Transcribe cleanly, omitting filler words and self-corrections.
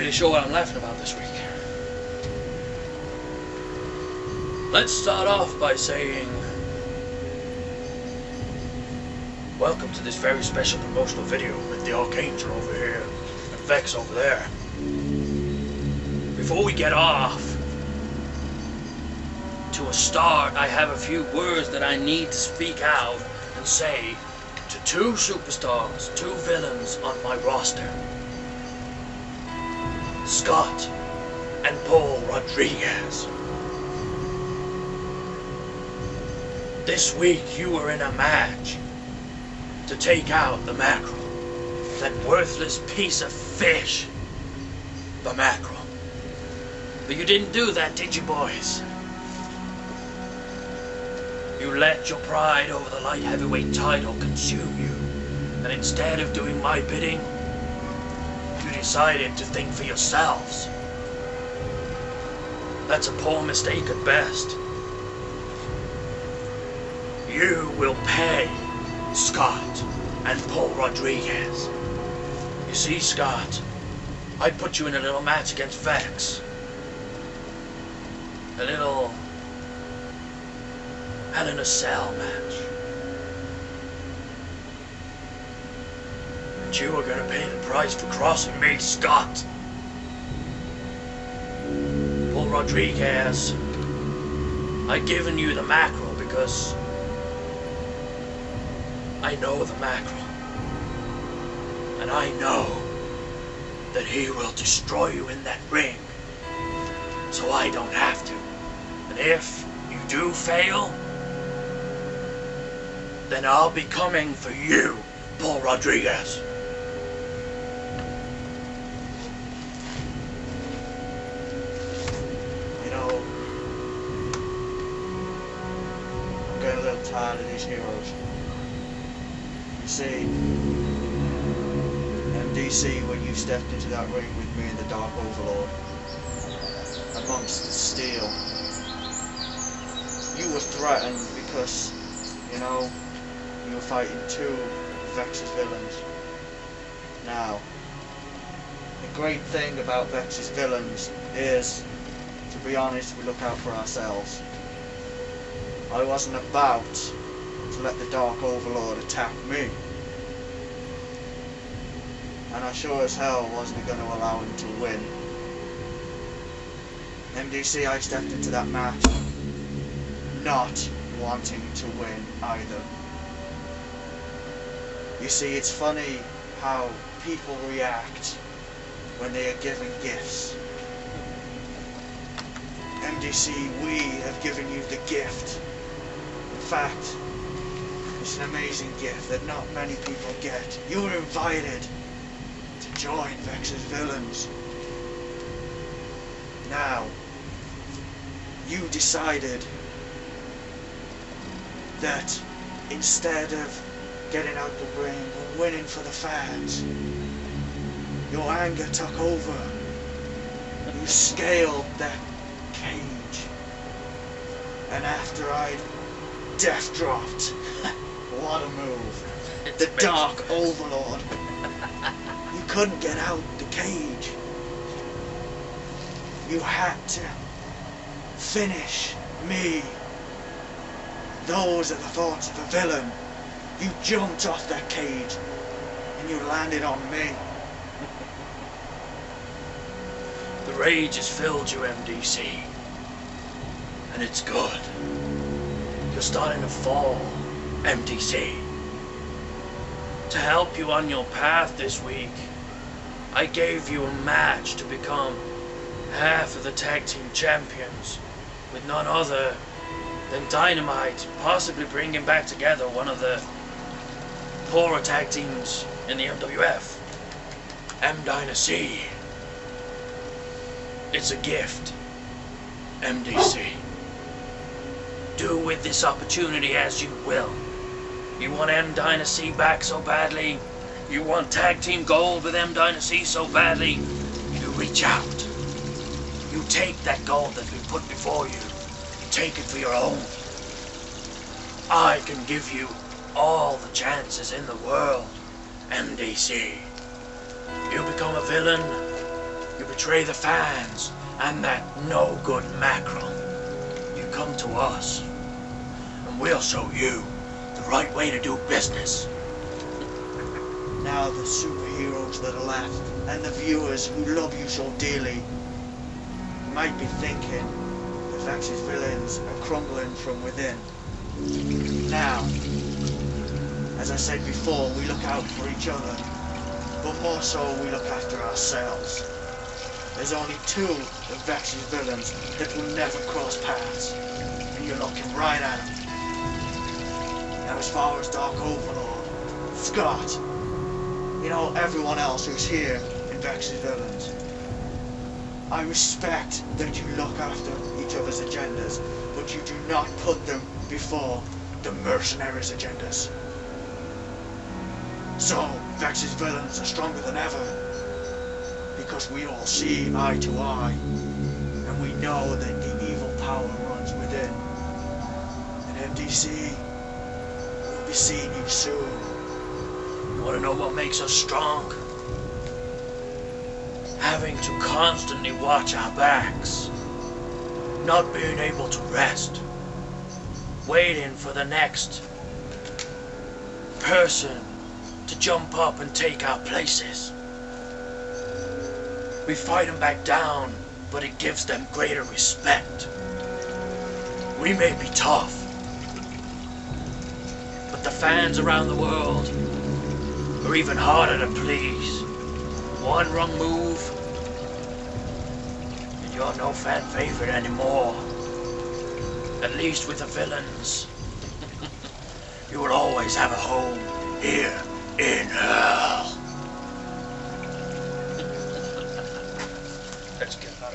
really sure what I'm laughing about this week. Let's start off by saying welcome to this very special promotional video with the Archangel over here and Vex over there. Before we get off to a start, I have a few words that I need to speak out and say to two superstars, two villains on my roster. Scott and Paul Rodriguez. This week you were in a match to take out the mackerel. That worthless piece of fish. The mackerel. But you didn't do that, did you, boys? You let your pride over the light heavyweight title consume you. And instead of doing my bidding, you decided to think for yourselves. That's a poor mistake at best. You will pay, Scott and Paul Rodriguez. You see, Scott, I put you in a little match against Vex. A little Hell in a Cell match. And you are going to pay the price for crossing me, Scott. Paul Rodriguez, I've given you the mackerel because I know the mackerel. And I know that he will destroy you in that ring. So I don't have to. And if you do fail, then I'll be coming for you, Paul Rodriguez. You know, I'm getting a little tired of these heroes. You see, MDC, when you stepped into that ring with me and the Dark Overlord, amongst the steel, you were threatened because, you know, you were fighting two Vex's villains. Now, the great thing about Vex's villains is, to be honest, we look out for ourselves. I wasn't about to let the Dark Overlord attack me. And I sure as hell wasn't going to allow him to win. MDC, I stepped into that match not wanting to win either. You see, it's funny how people react when they are given gifts. MDC, we have given you the gift. In fact, it's an amazing gift that not many people get. You were invited to join Vex's villains. Now, you decided that instead of getting out the ring and winning for the fans, your anger took over. You scaled that cage, and after I'd death dropped, what a move, the Dark Overlord, you couldn't get out the cage. You had to finish me. Those are the thoughts of a villain. You jumped off that cage and you landed on me. The rage has filled you, MDC. And it's good. You're starting to fall, MDC. To help you on your path this week, I gave you a match to become half of the tag team champions with none other than Dynamite, possibly bringing back together one of the poorer tag teams in the MWF, M-Dynasty. It's a gift, MDC. Do with this opportunity as you will. You want M-Dynasty back so badly, you want tag team gold with M-Dynasty so badly, you reach out. You take that gold that's been put before you. Take it for your own. I can give you all the chances in the world, MDC. You become a villain, You betray the fans and that no-good mackerel. You come to us, and we'll show you the right way to do business. Now the superheroes that are left, and the viewers who love you so dearly, might be thinking that Vex's villains are crumbling from within. Now, as I said before, we look out for each other, but more so we look after ourselves. There's only two of Vex's villains that will never cross paths, and you're looking right at them. Now as far as Dark Overlord, Scott, you know everyone else who's here in Vex's villains, I respect that you look after each other's agendas, but you do not put them before the mercenaries' agendas. So, Vex's villains are stronger than ever, because we all see eye to eye, and we know that the evil power runs within. And MDC will be seeing you soon. You want to know what makes us strong? Having to constantly watch our backs, not being able to rest, waiting for the next person to jump up and take our places. We fight them back down, but it gives them greater respect. We may be tough, but the fans around the world are even harder to please. One wrong move, and you're no fan favorite anymore. At least with the villains. You will always have a home here in hell. Let's get out.